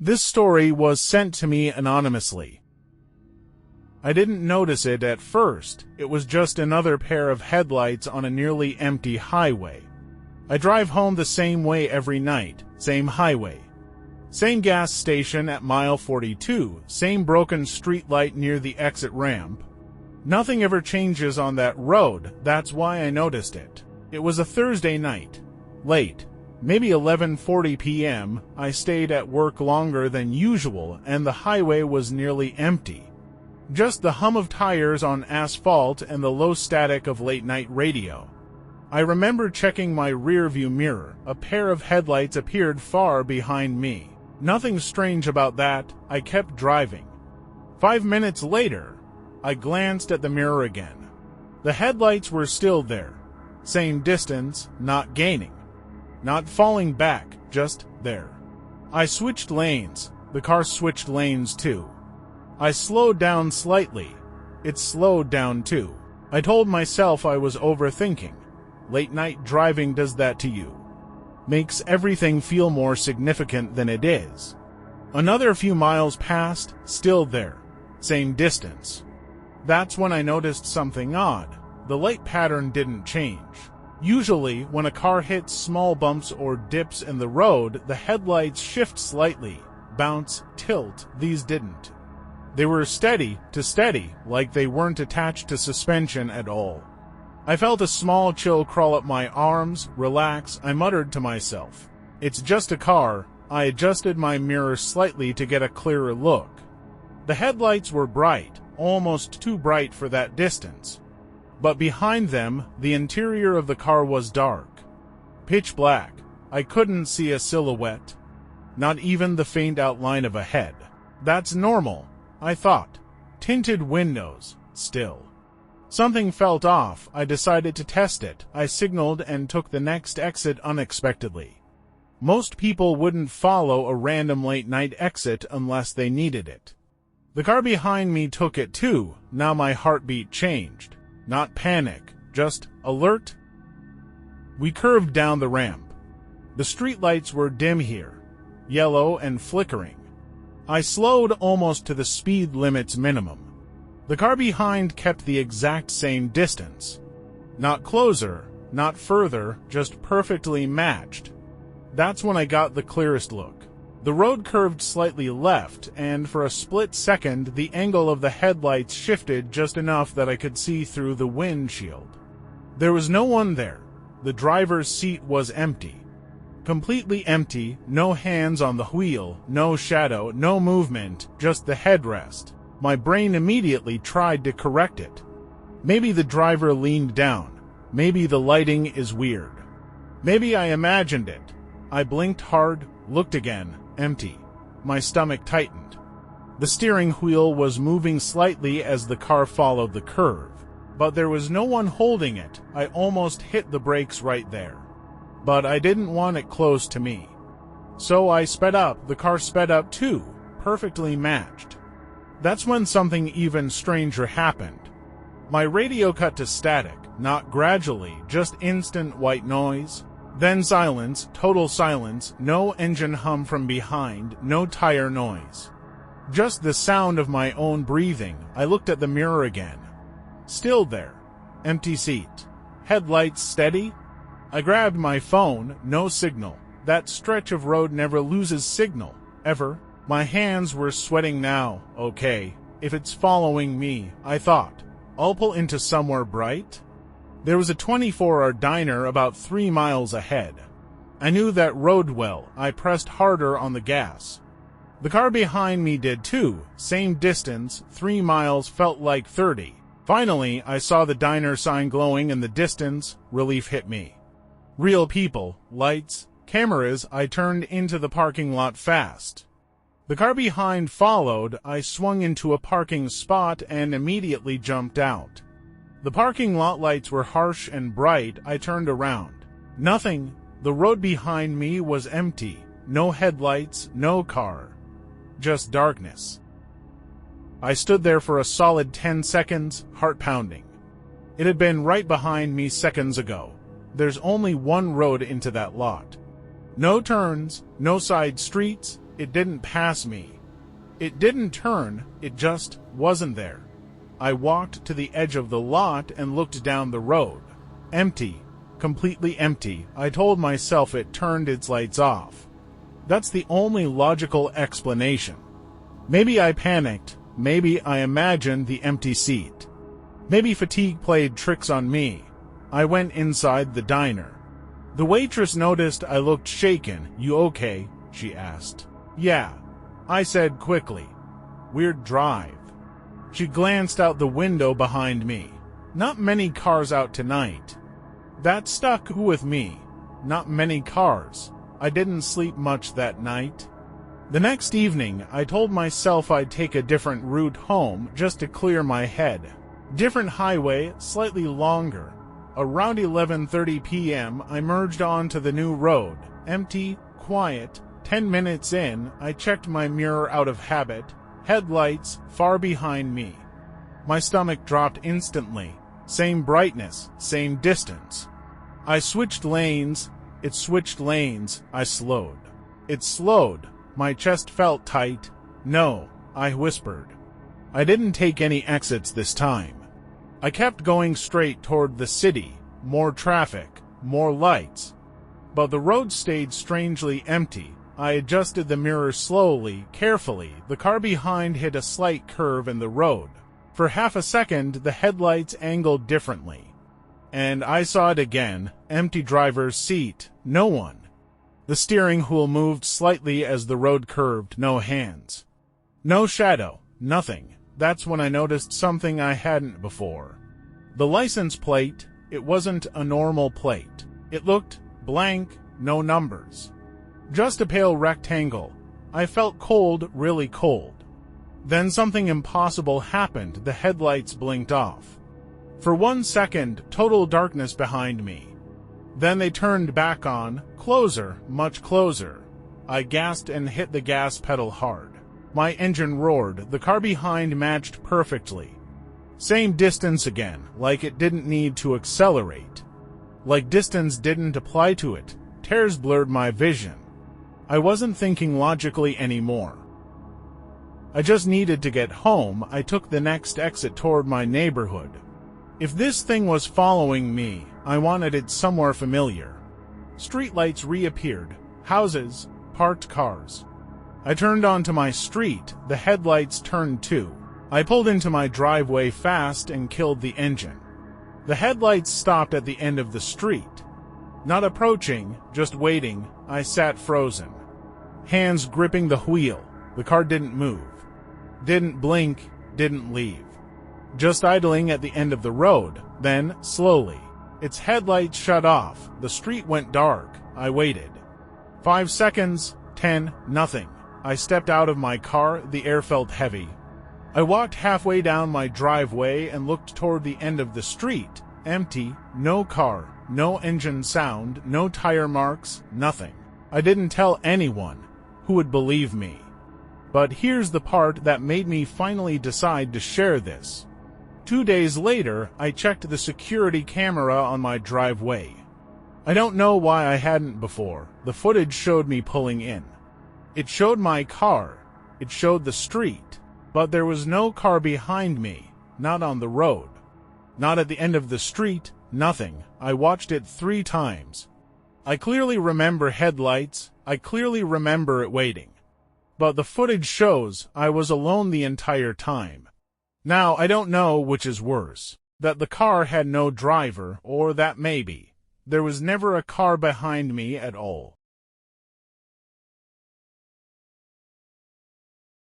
This story was sent to me anonymously. I didn't notice it at first. It was just another pair of headlights on a nearly empty highway. I drive home the same way every night, same highway. Same gas station at mile 42, same broken street light near the exit ramp. Nothing ever changes on that road, that's why I noticed it. It was a Thursday night. Late. Maybe 11:40 p.m. I stayed at work longer than usual and the highway was nearly empty. Just the hum of tires on asphalt and the low static of late-night radio. I remember checking my rearview mirror. A pair of headlights appeared far behind me. Nothing strange about that. I kept driving. 5 minutes later, I glanced at the mirror again. The headlights were still there. Same distance, not gaining. Not falling back, just there. I switched lanes. The car switched lanes too. I slowed down slightly. It slowed down too. I told myself I was overthinking. Late night driving does that to you. Makes everything feel more significant than it is. Another few miles passed, still there. Same distance. That's when I noticed something odd. The light pattern didn't change. Usually, when a car hits small bumps or dips in the road, the headlights shift slightly, bounce, tilt. These didn't. They were steady to steady, like they weren't attached to suspension at all. I felt a small chill crawl up my arms. Relax, I muttered to myself. It's just a car. I adjusted my mirror slightly to get a clearer look. The headlights were bright, almost too bright for that distance. But behind them, the interior of the car was dark. Pitch black. I couldn't see a silhouette. Not even the faint outline of a head. That's normal, I thought. Tinted windows, still. Something felt off. I decided to test it. I signaled and took the next exit unexpectedly. Most people wouldn't follow a random late-night exit unless they needed it. The car behind me took it too. Now my heartbeat changed. Not panic, just alert. We curved down the ramp. The streetlights were dim here, yellow and flickering. I slowed almost to the speed limit's minimum. The car behind kept the exact same distance. Not closer, not further, just perfectly matched. That's when I got the clearest look. The road curved slightly left, and for a split second, the angle of the headlights shifted just enough that I could see through the windshield. There was no one there. The driver's seat was empty. Completely empty, no hands on the wheel, no shadow, no movement, just the headrest. My brain immediately tried to correct it. Maybe the driver leaned down. Maybe the lighting is weird. Maybe I imagined it. I blinked hard, looked again. Empty. My stomach tightened. The steering wheel was moving slightly as the car followed the curve, but there was no one holding it. I almost hit the brakes right there. But I didn't want it close to me. So I sped up. The car sped up too, perfectly matched. That's when something even stranger happened. My radio cut to static, not gradually, just instant white noise. Then silence, total silence, no engine hum from behind, no tire noise. Just the sound of my own breathing. I looked at the mirror again. Still there. Empty seat. Headlights steady. I grabbed my phone, no signal. That stretch of road never loses signal, ever. My hands were sweating now. Okay, if it's following me, I thought. I'll pull into somewhere bright. There was a 24-hour diner about 3 miles ahead. I knew that road well. I pressed harder on the gas. The car behind me did too. Same distance, 3 miles felt like 30. Finally, I saw the diner sign glowing in the distance. Relief hit me. Real people, lights, cameras. I turned into the parking lot fast. The car behind followed. I swung into a parking spot and immediately jumped out. The parking lot lights were harsh and bright. I turned around. Nothing. The road behind me was empty. No headlights, no car. Just darkness. I stood there for a solid 10 seconds, heart pounding. It had been right behind me seconds ago. There's only one road into that lot. No turns, no side streets, It didn't pass me. It didn't turn, it just wasn't there. I walked to the edge of the lot and looked down the road. Empty. Completely empty. I told myself it turned its lights off. That's the only logical explanation. Maybe I panicked. Maybe I imagined the empty seat. Maybe fatigue played tricks on me. I went inside the diner. The waitress noticed I looked shaken. "You okay?" she asked. "Yeah," I said quickly. "Weird drive." She glanced out the window behind me. Not many cars out tonight. That stuck with me. Not many cars. I didn't sleep much that night. The next evening, I told myself I'd take a different route home just to clear my head. Different highway, slightly longer. Around 11:30 p.m., I merged onto the new road. Empty, quiet. 10 minutes in, I checked my mirror out of habit. Headlights far behind me. My stomach dropped instantly. Same brightness, same distance. I switched lanes. It switched lanes. I slowed. It slowed. My chest felt tight. "No," I whispered. I didn't take any exits this time. I kept going straight toward the city. More traffic, more lights. But the road stayed strangely empty. I adjusted the mirror slowly, carefully. The car behind hit a slight curve in the road. For half a second, the headlights angled differently. And I saw it again. Empty driver's seat. No one. The steering wheel moved slightly as the road curved. No hands. No shadow. Nothing. That's when I noticed something I hadn't before. The license plate, it wasn't a normal plate. It looked blank, no numbers. Just a pale rectangle. I felt cold, really cold. Then something impossible happened. The headlights blinked off. For 1 second, total darkness behind me. Then they turned back on, closer, much closer. I gasped and hit the gas pedal hard. My engine roared. The car behind matched perfectly. Same distance again, like it didn't need to accelerate. Like distance didn't apply to it. Tears blurred my vision. I wasn't thinking logically anymore. I just needed to get home. I took the next exit toward my neighborhood. If this thing was following me, I wanted it somewhere familiar. Streetlights reappeared. Houses, parked cars. I turned onto my street. The headlights turned too. I pulled into my driveway fast and killed the engine. The headlights stopped at the end of the street. Not approaching, just waiting. I sat frozen. Hands gripping the wheel. The car didn't move. Didn't blink, didn't leave. Just idling at the end of the road. Then, slowly, its headlights shut off. The street went dark. I waited. 5 seconds, 10, nothing. I stepped out of my car. The air felt heavy. I walked halfway down my driveway and looked toward the end of the street. Empty, no car, no engine sound, no tire marks, nothing. I didn't tell anyone. Who would believe me? But here's the part that made me finally decide to share this. 2 days later, I checked the security camera on my driveway. I don't know why I hadn't before. The footage showed me pulling in. It showed my car. It showed the street. But there was no car behind me. Not on the road. Not at the end of the street. Nothing. I watched it 3 times. I clearly remember headlights. I clearly remember it waiting. But the footage shows I was alone the entire time. Now, I don't know which is worse. That the car had no driver, or that maybe there was never a car behind me at all.